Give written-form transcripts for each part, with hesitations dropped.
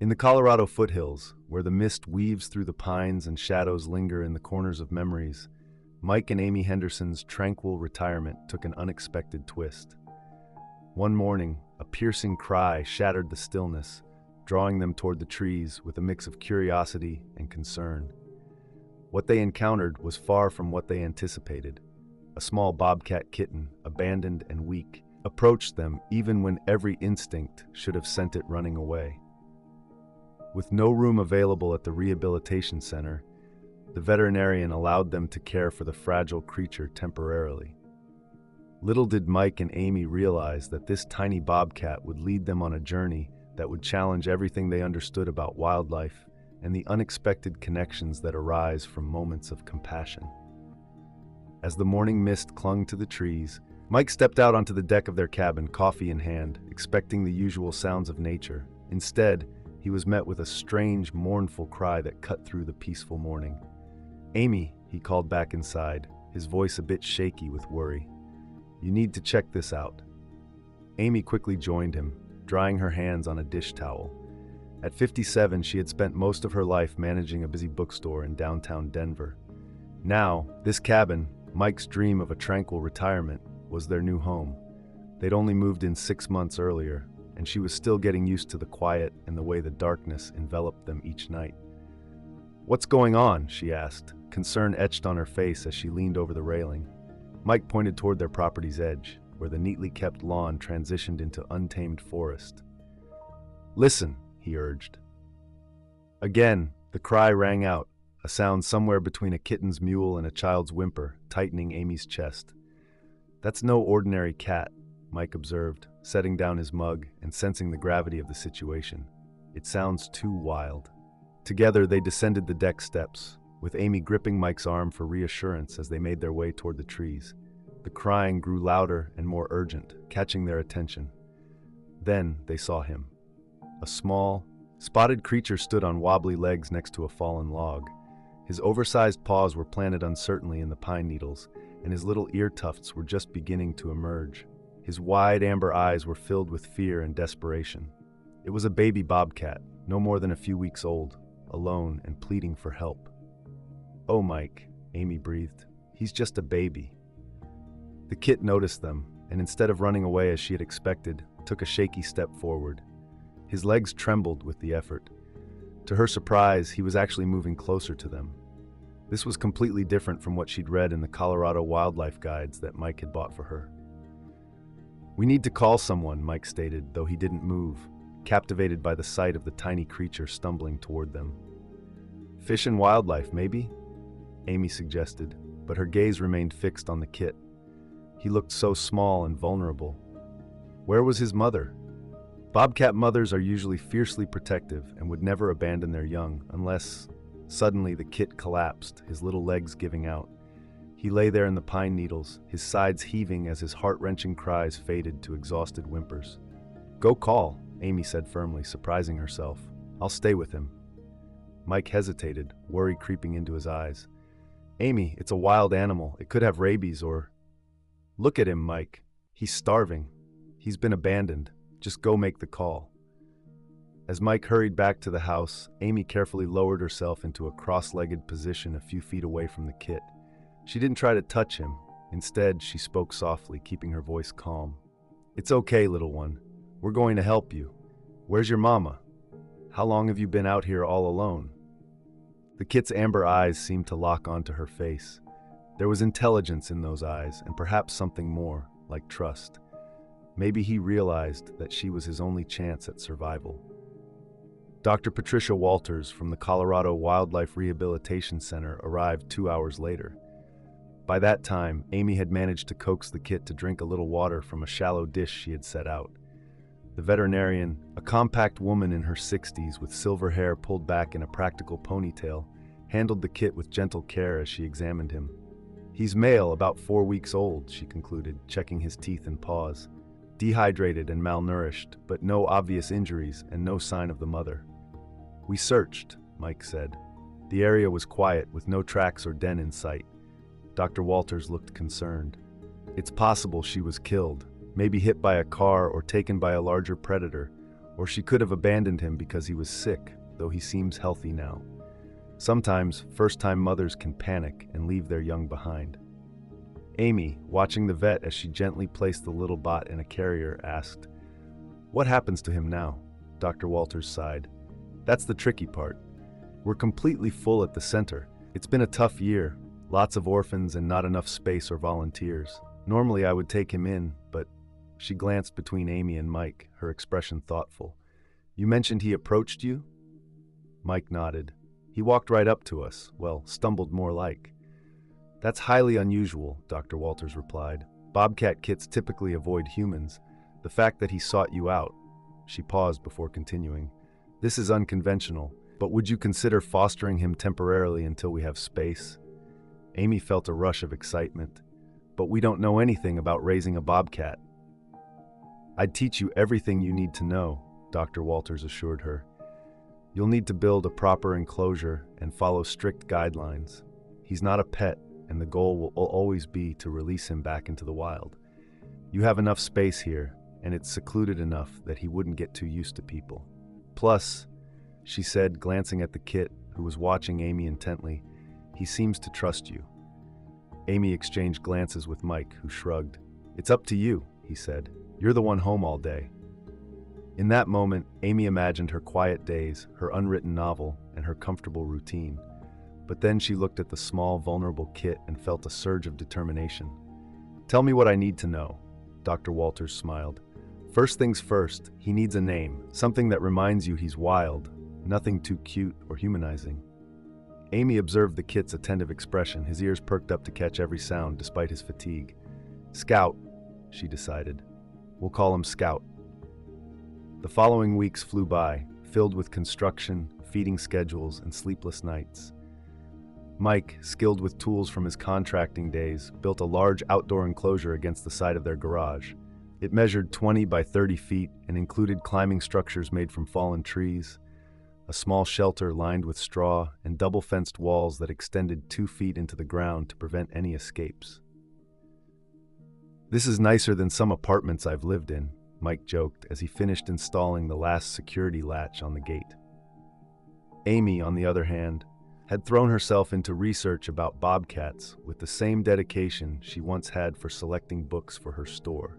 In the Colorado foothills, where the mist weaves through the pines and shadows linger in the corners of memories, Mike and Amy Henderson's tranquil retirement took an unexpected twist. One morning, a piercing cry shattered the stillness, drawing them toward the trees with a mix of curiosity and concern. What they encountered was far from what they anticipated. A small bobcat kitten, abandoned and weak, approached them even when every instinct should have sent it running away. With no room available at the rehabilitation center, the veterinarian allowed them to care for the fragile creature temporarily. Little did Mike and Amy realize that this tiny bobcat would lead them on a journey that would challenge everything they understood about wildlife and the unexpected connections that arise from moments of compassion. As the morning mist clung to the trees, Mike stepped out onto the deck of their cabin, coffee in hand, expecting the usual sounds of nature. Instead, he was met with a strange, mournful cry that cut through the peaceful morning. "Amy," he called back inside, his voice a bit shaky with worry. "You need to check this out." Amy quickly joined him, drying her hands on a dish towel. At 57, she had spent most of her life managing a busy bookstore in downtown Denver. Now, this cabin, Mike's dream of a tranquil retirement, was their new home. They'd only moved in 6 months earlier, and she was still getting used to the quiet and the way the darkness enveloped them each night. "What's going on?" she asked, concern etched on her face as she leaned over the railing. Mike pointed toward their property's edge, where the neatly kept lawn transitioned into untamed forest. "Listen," he urged. Again, the cry rang out, a sound somewhere between a kitten's mewl and a child's whimper, tightening Amy's chest. "That's no ordinary cat," Mike observed, setting down his mug and sensing the gravity of the situation. "It sounds too wild." Together, they descended the deck steps, with Amy gripping Mike's arm for reassurance as they made their way toward the trees. The crying grew louder and more urgent, catching their attention. Then they saw him. A small, spotted creature stood on wobbly legs next to a fallen log. His oversized paws were planted uncertainly in the pine needles, and his little ear tufts were just beginning to emerge. His wide amber eyes were filled with fear and desperation. It was a baby bobcat, no more than a few weeks old, alone and pleading for help. "Oh, Mike," Amy breathed. "He's just a baby." The kit noticed them, and instead of running away as she had expected, took a shaky step forward. His legs trembled with the effort. To her surprise, he was actually moving closer to them. This was completely different from what she'd read in the Colorado wildlife guides that Mike had bought for her. "We need to call someone," Mike stated, though he didn't move, captivated by the sight of the tiny creature stumbling toward them. "Fish and wildlife, maybe?" Amy suggested, but her gaze remained fixed on the kit. He looked so small and vulnerable. Where was his mother? Bobcat mothers are usually fiercely protective and would never abandon their young unless... Suddenly, the kit collapsed, his little legs giving out. He lay there in the pine needles, his sides heaving as his heart-wrenching cries faded to exhausted whimpers. "Go call," Amy said firmly, surprising herself. "I'll stay with him." Mike hesitated, worry creeping into his eyes. "Amy, it's a wild animal. It could have rabies or..." "Look at him, Mike. He's starving. He's been abandoned. Just go make the call." As Mike hurried back to the house, Amy carefully lowered herself into a cross-legged position a few feet away from the kit. She didn't try to touch him. Instead, she spoke softly, keeping her voice calm. "It's okay, little one. We're going to help you. Where's your mama? How long have you been out here all alone?" The kit's amber eyes seemed to lock onto her face. There was intelligence in those eyes, and perhaps something more, like trust. Maybe he realized that she was his only chance at survival. Dr. Patricia Walters from the Colorado Wildlife Rehabilitation Center arrived 2 hours later. By that time, Amy had managed to coax the kit to drink a little water from a shallow dish she had set out. The veterinarian, a compact woman in her 60s with silver hair pulled back in a practical ponytail, handled the kit with gentle care as she examined him. "He's male, about 4 weeks old," she concluded, checking his teeth and paws. "Dehydrated and malnourished, but no obvious injuries and no sign of the mother." "We searched," Mike said. The area was quiet, with no tracks or den in sight. Dr. Walters looked concerned. "It's possible she was killed, maybe hit by a car or taken by a larger predator, Or she could have abandoned him because he was sick, though he seems healthy now. Sometimes, first-time mothers can panic and leave their young behind. Amy, watching the vet as she gently placed the little bot in a carrier, asked, "What happens to him now?" Dr. Walters sighed. "That's the tricky part. We're completely full at the center. It's been a tough year, lots of orphans and not enough space or volunteers. Normally I would take him in, but..." She glanced between Amy and Mike, her expression thoughtful. "You mentioned he approached you?" Mike nodded. "He walked right up to us, well, stumbled more like." "That's highly unusual," Dr. Walters replied. "Bobcat kits typically avoid humans. The fact that he sought you out..." She paused before continuing. "This is unconventional, but would you consider fostering him temporarily until we have space?" Amy felt a rush of excitement. "But we don't know anything about raising a bobcat." "I'd teach you everything you need to know," Dr. Walters assured her. "You'll need to build a proper enclosure and follow strict guidelines. He's not a pet, and the goal will always be to release him back into the wild. You have enough space here, and it's secluded enough that he wouldn't get too used to people. Plus," she said, glancing at the kit, who was watching Amy intently, "he seems to trust you." Amy exchanged glances with Mike, who shrugged. "It's up to you," he said. "You're the one home all day." In that moment, Amy imagined her quiet days, her unwritten novel, and her comfortable routine. But then she looked at the small, vulnerable kit and felt a surge of determination. "Tell me what I need to know," Dr. Walters smiled. "First things first, he needs a name, something that reminds you he's wild, nothing too cute or humanizing." Amy observed the kit's attentive expression, his ears perked up to catch every sound despite his fatigue. "Scout," she decided. "We'll call him Scout." The following weeks flew by, filled with construction, feeding schedules, and sleepless nights. Mike, skilled with tools from his contracting days, built a large outdoor enclosure against the side of their garage. It measured 20 by 30 feet and included climbing structures made from fallen trees, a small shelter lined with straw, and double-fenced walls that extended 2 feet into the ground to prevent any escapes. "This is nicer than some apartments I've lived in," Mike joked as he finished installing the last security latch on the gate. Amy, on the other hand, had thrown herself into research about bobcats with the same dedication she once had for selecting books for her store.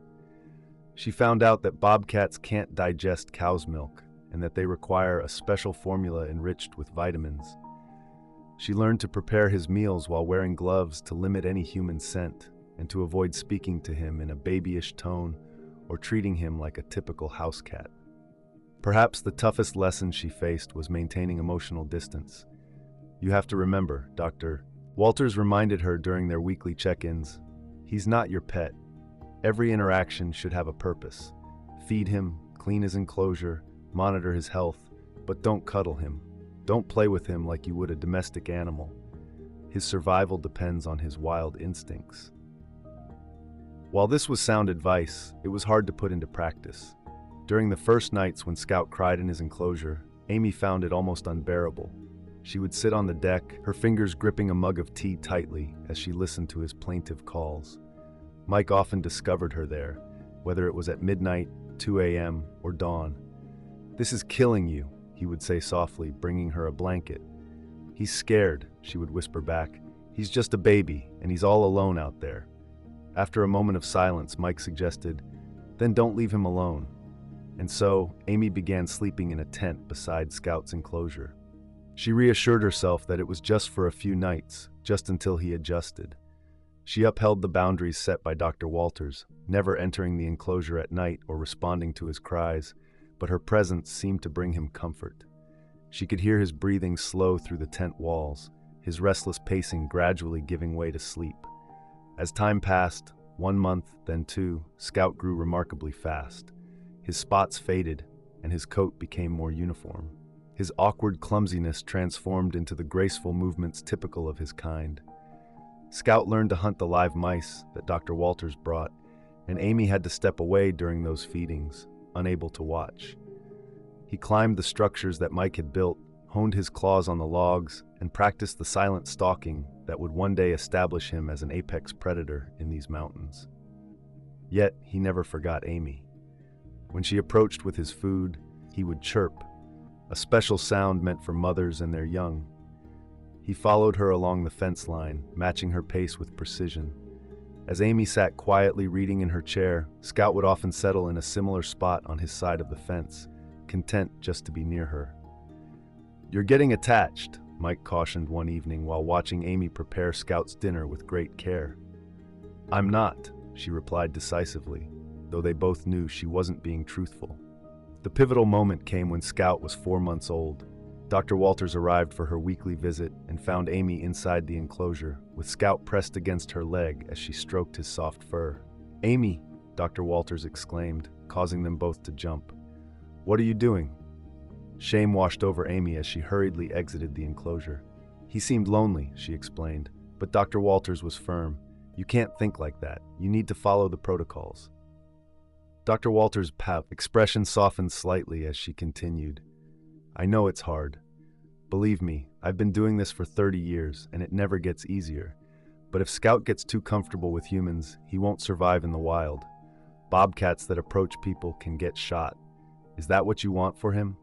She found out that bobcats can't digest cow's milk and that they require a special formula enriched with vitamins. She learned to prepare his meals while wearing gloves to limit any human scent and to avoid speaking to him in a babyish tone or treating him like a typical house cat. Perhaps the toughest lesson she faced was maintaining emotional distance. "You have to remember," Dr. Walters reminded her during their weekly check-ins, "he's not your pet. Every interaction should have a purpose. Feed him, clean his enclosure, monitor his health, but don't cuddle him. Don't play with him like you would a domestic animal. His survival depends on his wild instincts." While this was sound advice, it was hard to put into practice. During the first nights when Scout cried in his enclosure, Amy found it almost unbearable. She would sit on the deck, her fingers gripping a mug of tea tightly as she listened to his plaintive calls. Mike often discovered her there, whether it was at midnight, 2 a.m., or dawn. "This is killing you," he would say softly, bringing her a blanket. "He's scared," she would whisper back. "He's just a baby, and he's all alone out there." After a moment of silence, Mike suggested, "Then don't leave him alone." And so, Amy began sleeping in a tent beside Scout's enclosure. She reassured herself that it was just for a few nights, just until he adjusted. She upheld the boundaries set by Dr. Walters, never entering the enclosure at night or responding to his cries, but her presence seemed to bring him comfort. She could hear his breathing slow through the tent walls, his restless pacing gradually giving way to sleep. As time passed, 1 month, then 2, Scout grew remarkably fast. His spots faded, and his coat became more uniform. His awkward clumsiness transformed into the graceful movements typical of his kind. Scout learned to hunt the live mice that Dr. Walters brought, and Amy had to step away during those feedings, unable to watch. He climbed the structures that Mike had built, honed his claws on the logs, and practiced the silent stalking that would one day establish him as an apex predator in these mountains. Yet, he never forgot Amy. When she approached with his food, He would chirp, a special sound meant for mothers and their young. He followed her along the fence line, matching her pace with precision. As Amy sat quietly reading in her chair, Scout would often settle in a similar spot on his side of the fence, content just to be near her. "You're getting attached," Mike cautioned one evening while watching Amy prepare Scout's dinner with great care. "I'm not," she replied decisively, though they both knew she wasn't being truthful. The pivotal moment came when Scout was 4 months old. Dr. Walters arrived for her weekly visit and found Amy inside the enclosure, with Scout pressed against her leg as she stroked his soft fur. "Amy," Dr. Walters exclaimed, causing them both to jump. "What are you doing?" Shame washed over Amy as she hurriedly exited the enclosure. "He seemed lonely," she explained, but Dr. Walters was firm. "You can't think like that. You need to follow the protocols." Dr. Walters' expression softened slightly as she continued. "I know it's hard. Believe me, I've been doing this for 30 years, and it never gets easier. But if Scout gets too comfortable with humans, he won't survive in the wild. Bobcats that approach people can get shot. Is that what you want for him?"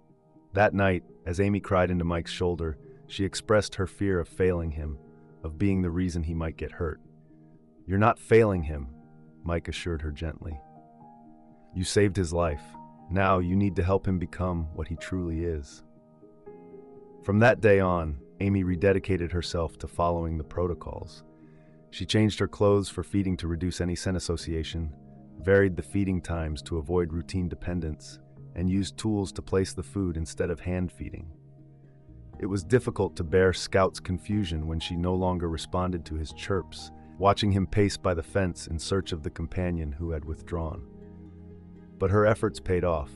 That night, as Amy cried into Mike's shoulder, she expressed her fear of failing him, of being the reason he might get hurt. "You're not failing him," Mike assured her gently. "You saved his life. Now you need to help him become what he truly is." From that day on, Amy rededicated herself to following the protocols. She changed her clothes for feeding to reduce any scent association, varied the feeding times to avoid routine dependence, and used tools to place the food instead of hand feeding. It was difficult to bear Scout's confusion when she no longer responded to his chirps, watching him pace by the fence in search of the companion who had withdrawn. But her efforts paid off.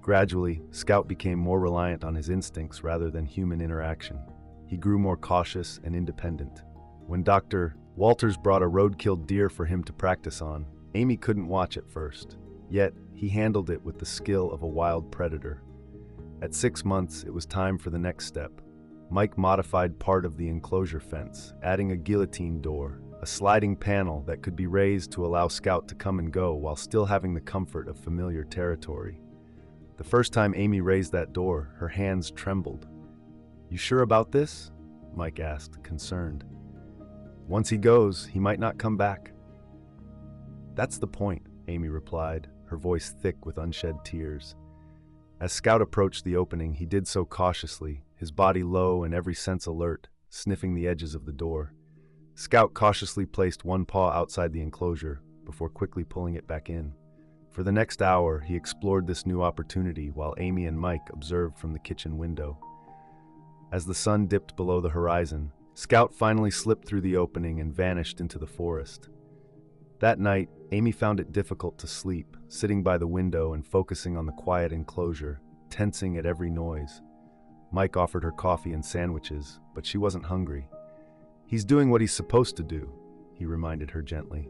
Gradually, Scout became more reliant on his instincts rather than human interaction. He grew more cautious and independent. When Dr. Walters brought a road-killed deer for him to practice on, Amy couldn't watch at first. Yet, he handled it with the skill of a wild predator. At 6 months, it was time for the next step. Mike modified part of the enclosure fence, adding a guillotine door, a sliding panel that could be raised to allow Scout to come and go while still having the comfort of familiar territory. The first time Amy raised that door, her hands trembled. "You sure about this?" Mike asked, concerned. "Once he goes, he might not come back." "That's the point," Amy replied, her voice thick with unshed tears. As Scout approached the opening, he did so cautiously, his body low and every sense alert, sniffing the edges of the door. Scout cautiously placed one paw outside the enclosure before quickly pulling it back in. For the next hour, he explored this new opportunity while Amy and Mike observed from the kitchen window. As the sun dipped below the horizon, Scout finally slipped through the opening and vanished into the forest. That night, Amy found it difficult to sleep, sitting by the window and focusing on the quiet enclosure, tensing at every noise. Mike offered her coffee and sandwiches, but she wasn't hungry. "He's doing what he's supposed to do," he reminded her gently.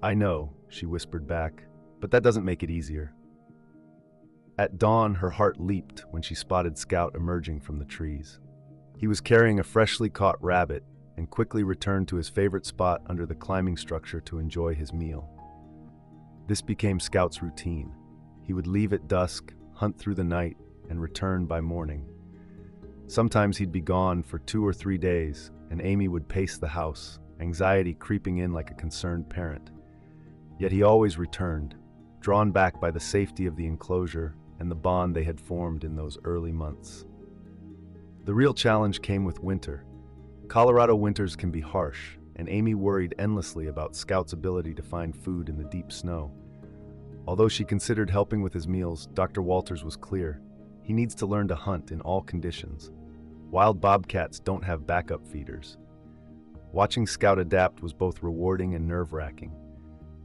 "I know," she whispered back, "but that doesn't make it easier." At dawn, her heart leaped when she spotted Scout emerging from the trees. He was carrying a freshly caught rabbit and quickly returned to his favorite spot under the climbing structure to enjoy his meal. This became Scout's routine. He would leave at dusk, hunt through the night, and return by morning. Sometimes he'd be gone for 2 or 3 days, and Amy would pace the house, anxiety creeping in like a concerned parent. Yet he always returned, drawn back by the safety of the enclosure and the bond they had formed in those early months. The real challenge came with winter. Colorado winters can be harsh, and Amy worried endlessly about Scout's ability to find food in the deep snow. Although she considered helping with his meals, Dr. Walters was clear. He needs to learn to hunt in all conditions. Wild bobcats don't have backup feeders. Watching Scout adapt was both rewarding and nerve-wracking.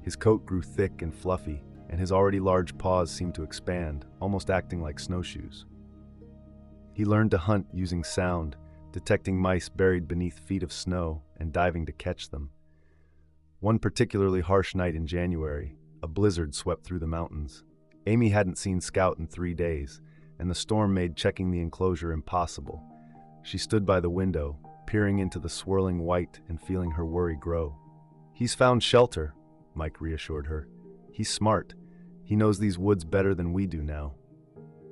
His coat grew thick and fluffy, and his already large paws seemed to expand, almost acting like snowshoes. He learned to hunt using sound, detecting mice buried beneath feet of snow and diving to catch them. One particularly harsh night in January, a blizzard swept through the mountains. Amy hadn't seen Scout in 3 days, and the storm made checking the enclosure impossible. She stood by the window, peering into the swirling white and feeling her worry grow. "He's found shelter," Mike reassured her. "He's smart. He knows these woods better than we do now."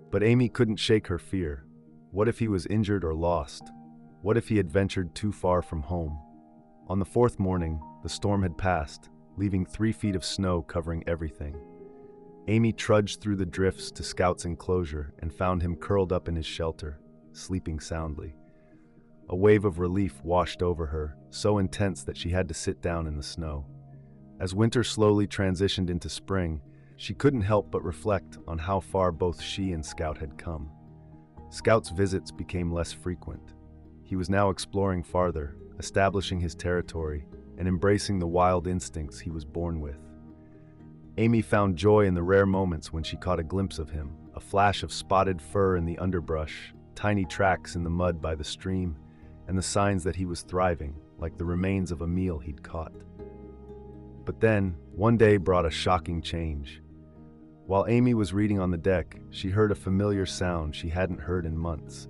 But Amy couldn't shake her fear. What if he was injured or lost? What if he had ventured too far from home? On the fourth morning, the storm had passed, leaving 3 feet of snow covering everything. Amy trudged through the drifts to Scout's enclosure and found him curled up in his shelter, sleeping soundly. A wave of relief washed over her, so intense that she had to sit down in the snow. As winter slowly transitioned into spring, she couldn't help but reflect on how far both she and Scout had come. Scout's visits became less frequent. He was now exploring farther, establishing his territory, and embracing the wild instincts he was born with. Amy found joy in the rare moments when she caught a glimpse of him, a flash of spotted fur in the underbrush, tiny tracks in the mud by the stream, and the signs that he was thriving, like the remains of a meal he'd caught. But then, one day brought a shocking change. While Amy was reading on the deck, she heard a familiar sound she hadn't heard in months,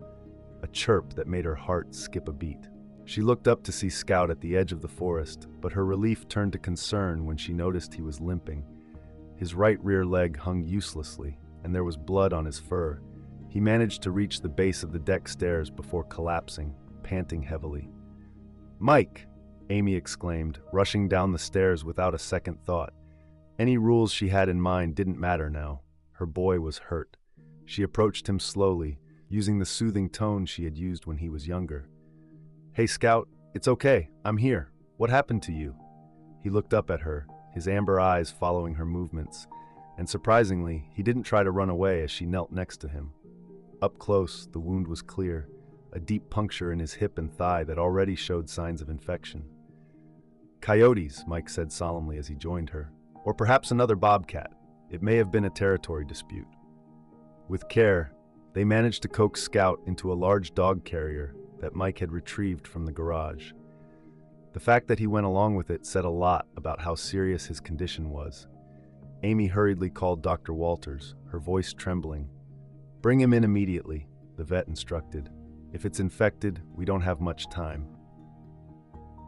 a chirp that made her heart skip a beat. She looked up to see Scout at the edge of the forest, but her relief turned to concern when she noticed he was limping. His right rear leg hung uselessly, and there was blood on his fur. He managed to reach the base of the deck stairs before collapsing, panting heavily. "Mike!" Amy exclaimed, rushing down the stairs without a second thought. Any rules she had in mind didn't matter now. Her boy was hurt. She approached him slowly, using the soothing tone she had used when he was younger. "Hey, Scout, it's okay. I'm here. What happened to you?" He looked up at her, his amber eyes following her movements, and surprisingly, he didn't try to run away as she knelt next to him. Up close, the wound was clear, a deep puncture in his hip and thigh that already showed signs of infection. "Coyotes," Mike said solemnly as he joined her. "Or perhaps another bobcat. It may have been a territory dispute." With care, they managed to coax Scout into a large dog carrier that Mike had retrieved from the garage. The fact that he went along with it said a lot about how serious his condition was. Amy hurriedly called Dr. Walters, her voice trembling. "Bring him in immediately," the vet instructed. "If it's infected, we don't have much time."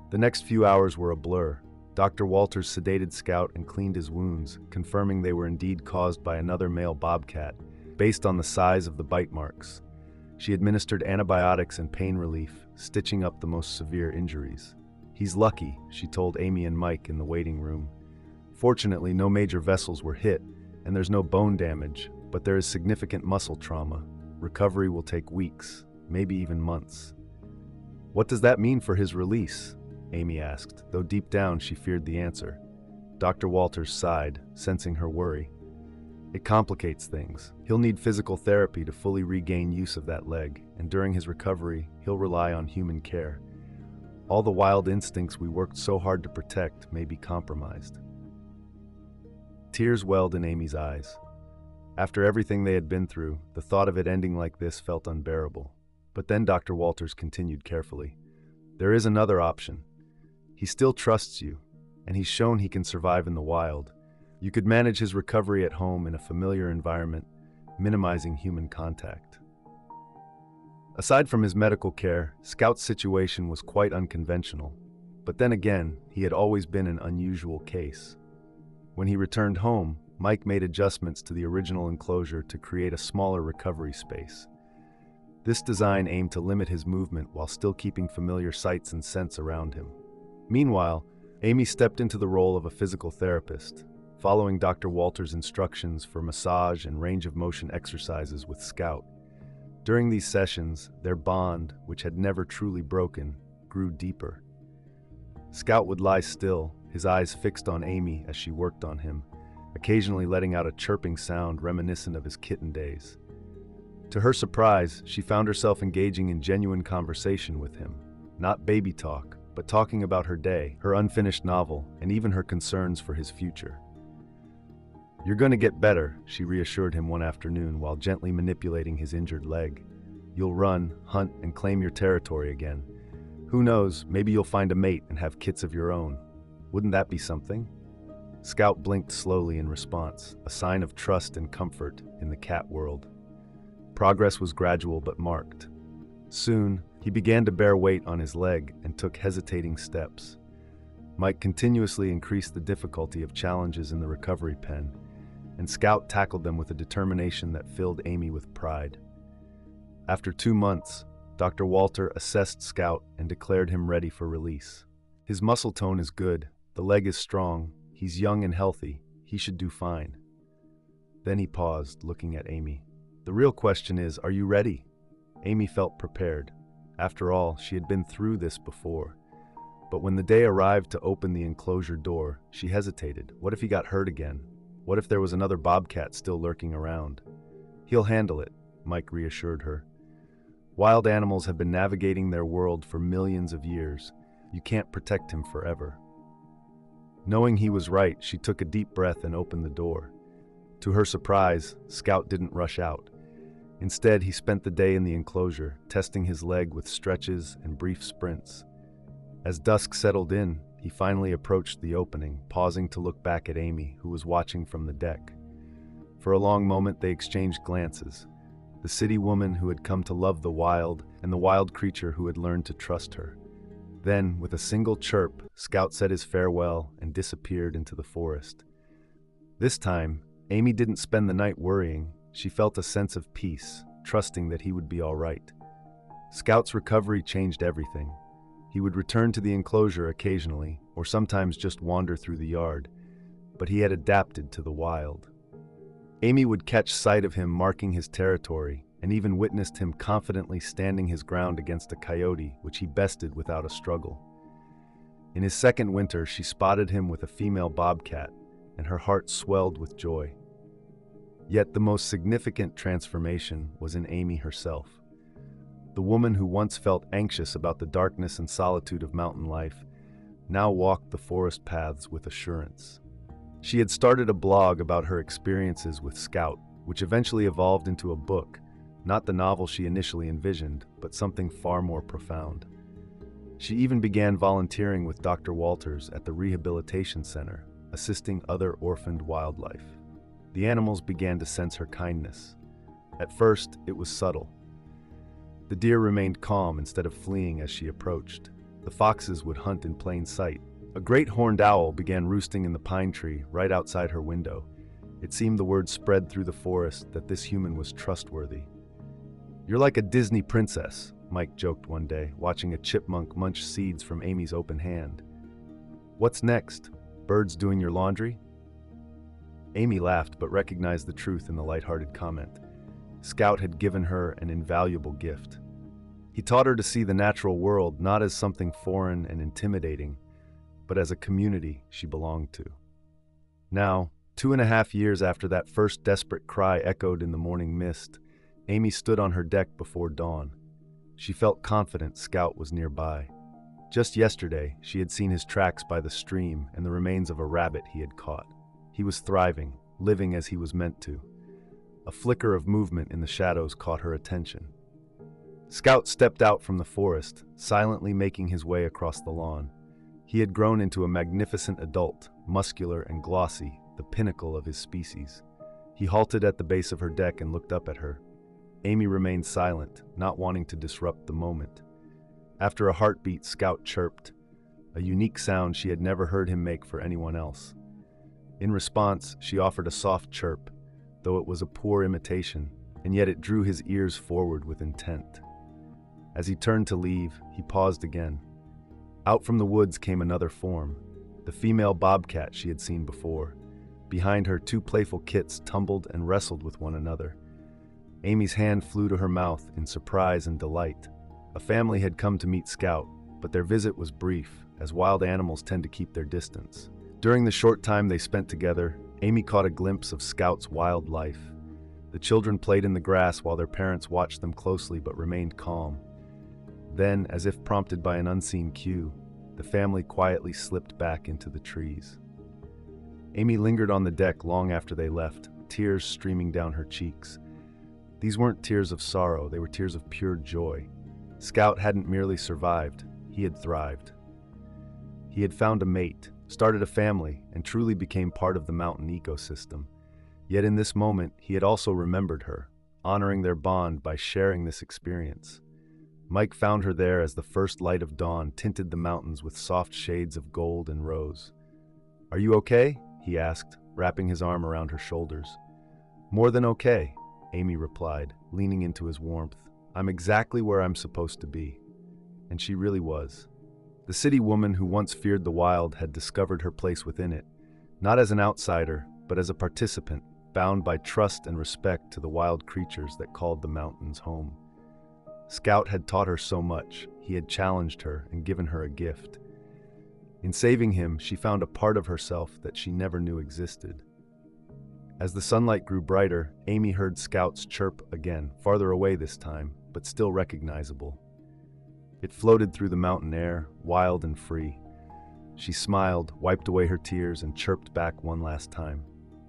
The next few hours were a blur. Dr. Walters sedated Scout and cleaned his wounds, confirming they were indeed caused by another male bobcat, based on the size of the bite marks. She administered antibiotics and pain relief, stitching up the most severe injuries. "He's lucky," she told Amy and Mike in the waiting room. "Fortunately, no major vessels were hit, and there's no bone damage, but there is significant muscle trauma. Recovery will take weeks, maybe even months." "What does that mean for his release?" Amy asked, though deep down she feared the answer. Dr. Walters sighed, sensing her worry. "It complicates things. He'll need physical therapy to fully regain use of that leg, and during his recovery, he'll rely on human care. All the wild instincts we worked so hard to protect may be compromised." Tears welled in Amy's eyes. After everything they had been through, the thought of it ending like this felt unbearable. But then Dr. Walters continued carefully. "There is another option. He still trusts you, and he's shown he can survive in the wild. You could manage his recovery at home in a familiar environment, minimizing human contact." Aside from his medical care, Scout's situation was quite unconventional. But then again, he had always been an unusual case. When he returned home, Mike made adjustments to the original enclosure to create a smaller recovery space. This design aimed to limit his movement while still keeping familiar sights and scents around him. Meanwhile, Amy stepped into the role of a physical therapist, following Dr. Walters' instructions for massage and range of motion exercises with Scout. During these sessions, their bond, which had never truly broken, grew deeper. Scout would lie still, his eyes fixed on Amy as she worked on him, occasionally letting out a chirping sound reminiscent of his kitten days. To her surprise, she found herself engaging in genuine conversation with him. Not baby talk, but talking about her day, her unfinished novel, and even her concerns for his future. "You're going to get better," she reassured him one afternoon while gently manipulating his injured leg. "You'll run, hunt, and claim your territory again. Who knows, maybe you'll find a mate and have kits of your own. Wouldn't that be something?" Scout blinked slowly in response, a sign of trust and comfort in the cat world. Progress was gradual but marked. Soon, he began to bear weight on his leg and took hesitating steps. Mike continuously increased the difficulty of challenges in the recovery pen. and Scout tackled them with a determination that filled Amy with pride. After 2 months, Dr. Walter assessed Scout and declared him ready for release. His muscle tone is good, the leg is strong, he's young and healthy, he should do fine. Then he paused, looking at Amy. The real question is, are you ready? Amy felt prepared. After all, she had been through this before. But when the day arrived to open the enclosure door, she hesitated. What if he got hurt again? What if there was another Bobcat still lurking around? He'll handle it, Mike reassured her. Wild animals have been navigating their world for millions of years. You can't protect him forever. Knowing he was right, she took a deep breath and opened the door. To her surprise, Scout didn't rush out. Instead, he spent the day in the enclosure, testing his leg with stretches and brief sprints. As dusk settled in, he finally approached the opening, pausing to look back at Amy, who was watching from the deck. For a long moment, they exchanged glances. The city woman who had come to love the wild, and the wild creature who had learned to trust her. Then, with a single chirp, Scout said his farewell and disappeared into the forest. This time, Amy didn't spend the night worrying. She felt a sense of peace, trusting that he would be all right. Scout's recovery changed everything. He would return to the enclosure occasionally, or sometimes just wander through the yard, but he had adapted to the wild. Amy would catch sight of him marking his territory, and even witnessed him confidently standing his ground against a coyote, which he bested without a struggle. In his second winter, she spotted him with a female bobcat, and her heart swelled with joy. Yet the most significant transformation was in Amy herself. The woman who once felt anxious about the darkness and solitude of mountain life now walked the forest paths with assurance. She had started a blog about her experiences with Scout, which eventually evolved into a book, not the novel she initially envisioned, but something far more profound. She even began volunteering with Dr. Walters at the rehabilitation center, assisting other orphaned wildlife. The animals began to sense her kindness. At first, it was subtle. The deer remained calm instead of fleeing as she approached. The foxes would hunt in plain sight. A great horned owl began roosting in the pine tree right outside her window. It seemed the word spread through the forest that this human was trustworthy. "You're like a Disney princess," Mike joked one day, watching a chipmunk munch seeds from Amy's open hand. "What's next? Birds doing your laundry?" Amy laughed but recognized the truth in the lighthearted comment. Scout had given her an invaluable gift. He taught her to see the natural world not as something foreign and intimidating, but as a community she belonged to. Now, 2.5 years after that first desperate cry echoed in the morning mist, Amy stood on her deck before dawn. She felt confident Scout was nearby. Just yesterday, she had seen his tracks by the stream and the remains of a rabbit he had caught. He was thriving, living as he was meant to. A flicker of movement in the shadows caught her attention. Scout stepped out from the forest, silently making his way across the lawn. He had grown into a magnificent adult, muscular and glossy, the pinnacle of his species. He halted at the base of her deck and looked up at her. Amy remained silent, not wanting to disrupt the moment. After a heartbeat, Scout chirped, a unique sound she had never heard him make for anyone else. In response, she offered a soft chirp, though it was a poor imitation, and yet it drew his ears forward with intent. As he turned to leave, he paused again. Out from the woods came another form, the female bobcat she had seen before. Behind her, 2 playful kits tumbled and wrestled with one another. Amy's hand flew to her mouth in surprise and delight. A family had come to meet Scout, but their visit was brief, as wild animals tend to keep their distance. During the short time they spent together, Amy caught a glimpse of Scout's wild life. The children played in the grass while their parents watched them closely but remained calm. Then, as if prompted by an unseen cue, the family quietly slipped back into the trees. Amy lingered on the deck long after they left, tears streaming down her cheeks. These weren't tears of sorrow, they were tears of pure joy. Scout hadn't merely survived, he had thrived. He had found a mate, started a family, and truly became part of the mountain ecosystem. Yet in this moment, he had also remembered her, honoring their bond by sharing this experience. Mike found her there as the first light of dawn tinted the mountains with soft shades of gold and rose. "Are you okay?" he asked, wrapping his arm around her shoulders. "More than okay," Amy replied, leaning into his warmth. "I'm exactly where I'm supposed to be." And she really was. The city woman who once feared the wild had discovered her place within it, not as an outsider, but as a participant, bound by trust and respect to the wild creatures that called the mountains home. Scout had taught her so much. He had challenged her and given her a gift. In saving him, she found a part of herself that she never knew existed. As the sunlight grew brighter, Amy heard Scout's chirp again, farther away this time, but still recognizable. It floated through the mountain air, wild and free. She smiled, wiped away her tears, and chirped back one last time.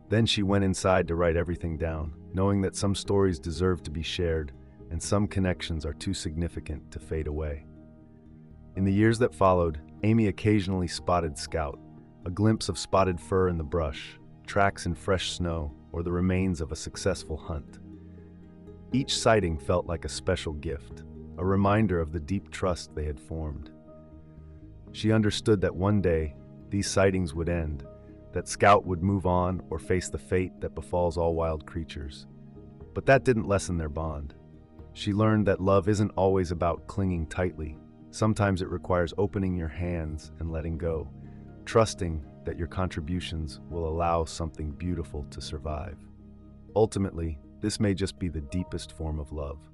Then she went inside to write everything down, knowing that some stories deserve to be shared, and some connections are too significant to fade away. In the years that followed, Amy occasionally spotted Scout, a glimpse of spotted fur in the brush, tracks in fresh snow, or the remains of a successful hunt. Each sighting felt like a special gift, a reminder of the deep trust they had formed. She understood that one day, these sightings would end, that Scout would move on or face the fate that befalls all wild creatures. But that didn't lessen their bond. She learned that love isn't always about clinging tightly. Sometimes it requires opening your hands and letting go, trusting that your contributions will allow something beautiful to survive. Ultimately, this may just be the deepest form of love.